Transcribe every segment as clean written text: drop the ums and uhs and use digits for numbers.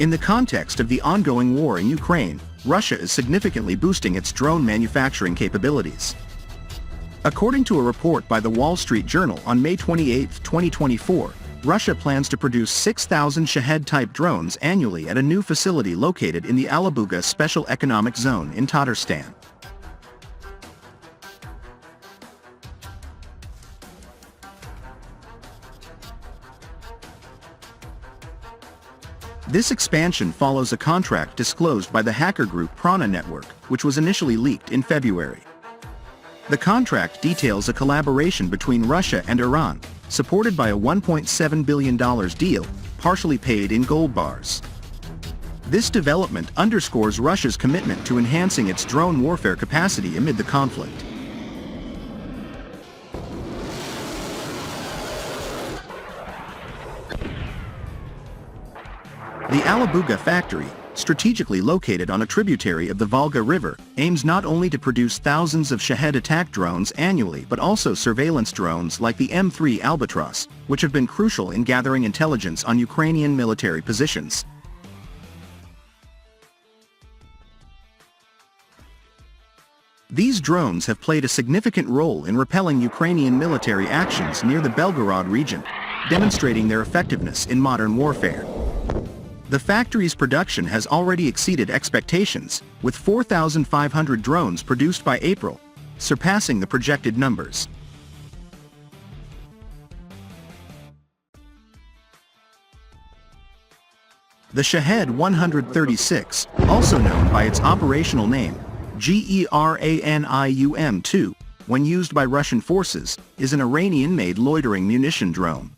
In the context of the ongoing war in Ukraine, Russia is significantly boosting its drone manufacturing capabilities. According to a report by the Wall Street Journal on May 28, 2024, Russia plans to produce 6,000 Shahed-type drones annually at a new facility located in the Alabuga Special Economic Zone in Tatarstan. This expansion follows a contract disclosed by the hacker group Prana Network, which was initially leaked in February. The contract details a collaboration between Russia and Iran, supported by a $1.7 billion deal, partially paid in gold bars. This development underscores Russia's commitment to enhancing its drone warfare capacity amid the conflict. The Alabuga factory, strategically located on a tributary of the Volga River, aims not only to produce thousands of Shahed attack drones annually but also surveillance drones like the M3 Albatross, which have been crucial in gathering intelligence on Ukrainian military positions. These drones have played a significant role in repelling Ukrainian military actions near the Belgorod region, demonstrating their effectiveness in modern warfare. The factory's production has already exceeded expectations, with 4,500 drones produced by April, surpassing the projected numbers. The Shahed 136, also known by its operational name, GERANIUM-2, when used by Russian forces, is an Iranian-made loitering munition drone.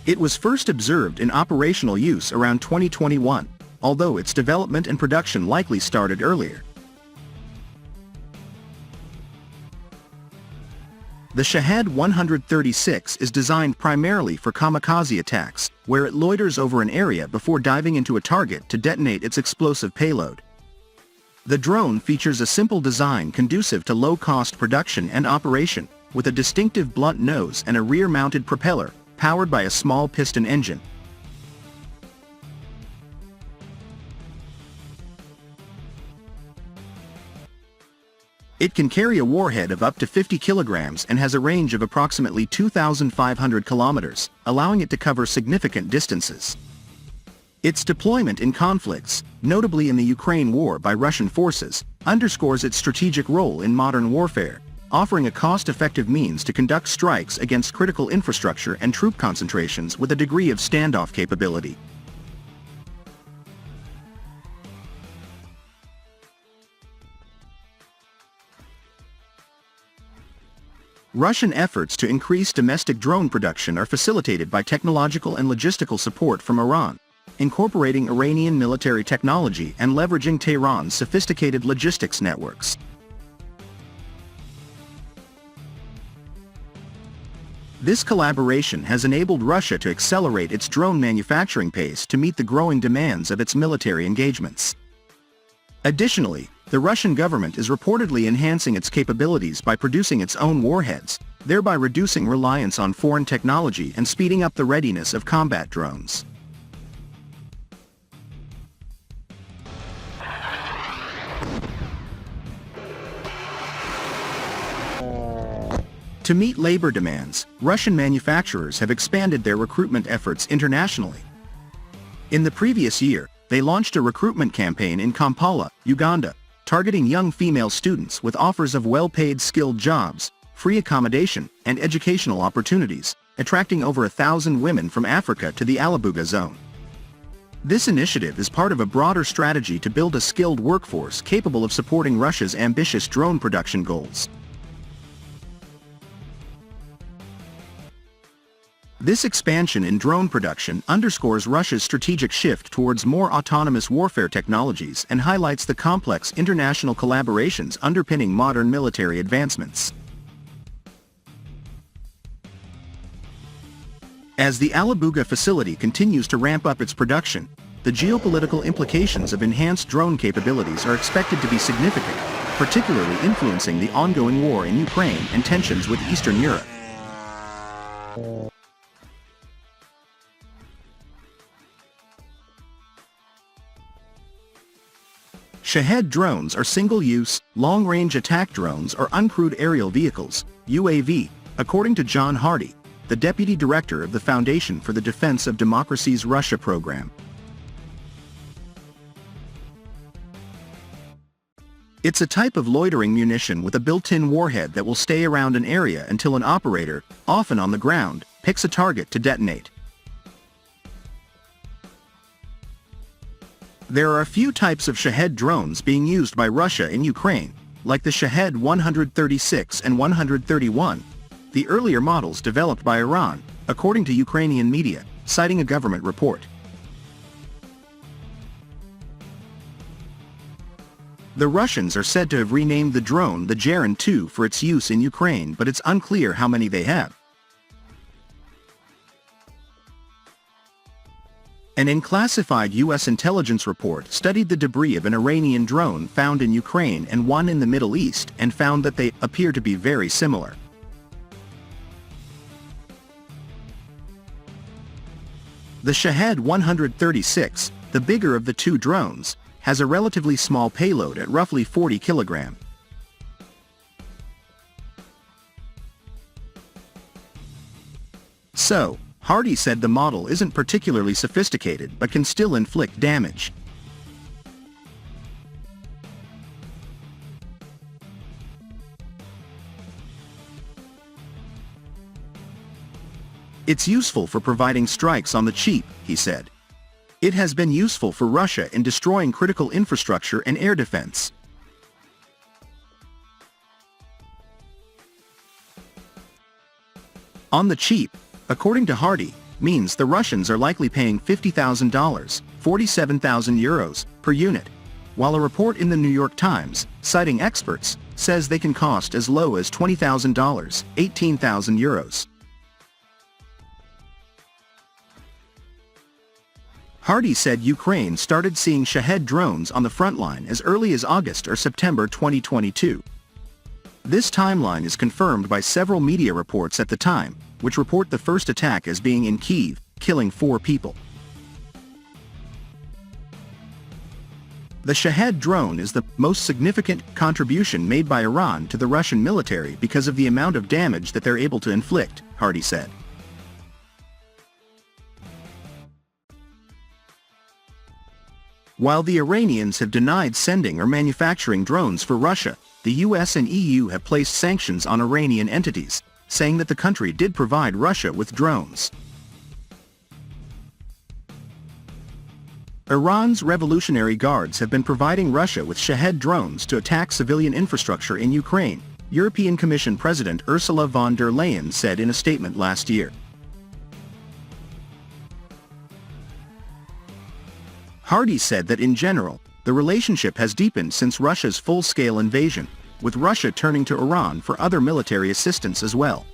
It was first observed in operational use around 2021, although its development and production likely started earlier. The Shahed 136 is designed primarily for kamikaze attacks, where it loiters over an area before diving into a target to detonate its explosive payload. The drone features a simple design conducive to low-cost production and operation, with a distinctive blunt nose and a rear-mounted propeller, powered by a small piston engine. It can carry a warhead of up to 50 kilograms and has a range of approximately 2,500 kilometers, allowing it to cover significant distances. Its deployment in conflicts, notably in the Ukraine war by Russian forces, underscores its strategic role in modern warfare, offering a cost-effective means to conduct strikes against critical infrastructure and troop concentrations with a degree of standoff capability. Russian efforts to increase domestic drone production are facilitated by technological and logistical support from Iran, incorporating Iranian military technology and leveraging Tehran's sophisticated logistics networks. This collaboration has enabled Russia to accelerate its drone manufacturing pace to meet the growing demands of its military engagements. Additionally, the Russian government is reportedly enhancing its capabilities by producing its own warheads, thereby reducing reliance on foreign technology and speeding up the readiness of combat drones. To meet labor demands, Russian manufacturers have expanded their recruitment efforts internationally. In the previous year, they launched a recruitment campaign in Kampala, Uganda, targeting young female students with offers of well-paid skilled jobs, free accommodation, and educational opportunities, attracting over 1,000 women from Africa to the Alabuga zone. This initiative is part of a broader strategy to build a skilled workforce capable of supporting Russia's ambitious drone production goals. This expansion in drone production underscores Russia's strategic shift towards more autonomous warfare technologies and highlights the complex international collaborations underpinning modern military advancements. As the Alabuga facility continues to ramp up its production, the geopolitical implications of enhanced drone capabilities are expected to be significant, particularly influencing the ongoing war in Ukraine and tensions with Eastern Europe. Shahed drones are single-use, long-range attack drones or uncrewed aerial vehicles, UAV, according to John Hardy, the deputy director of the Foundation for the Defense of Democracy's Russia program. It's a type of loitering munition with a built-in warhead that will stay around an area until an operator, often on the ground, picks a target to detonate. There are a few types of Shahed drones being used by Russia in Ukraine, like the Shahed 136 and 131, the earlier models developed by Iran, according to Ukrainian media, citing a government report. The Russians are said to have renamed the drone the Geran 2 for its use in Ukraine, but it's unclear how many they have. An unclassified U.S. intelligence report studied the debris of an Iranian drone found in Ukraine and one in the Middle East and found that they appear to be very similar. The Shahed 136, the bigger of the two drones, has a relatively small payload at roughly 40 kilograms. So, Hardy said the model isn't particularly sophisticated but can still inflict damage. It's useful for providing strikes on the cheap, he said. It has been useful for Russia in destroying critical infrastructure and air defense. On the cheap, according to Hardy, means the Russians are likely paying $50,000, 47,000 euros, per unit, while a report in the New York Times, citing experts, says they can cost as low as $20,000, 18,000 euros. Hardy said Ukraine started seeing Shahed drones on the front line as early as August or September 2022. This timeline is confirmed by several media reports at the time, which report the first attack as being in Kyiv, killing 4 people. The Shahed drone is the most significant contribution made by Iran to the Russian military because of the amount of damage that they're able to inflict, Hardy said. While the Iranians have denied sending or manufacturing drones for Russia, the US and EU have placed sanctions on Iranian entities, saying that the country did provide Russia with drones. Iran's Revolutionary Guards have been providing Russia with Shahed drones to attack civilian infrastructure in Ukraine, European Commission President Ursula von der Leyen said in a statement last year. Hardy said that in general, the relationship has deepened since Russia's full-scale invasion, with Russia turning to Iran for other military assistance as well.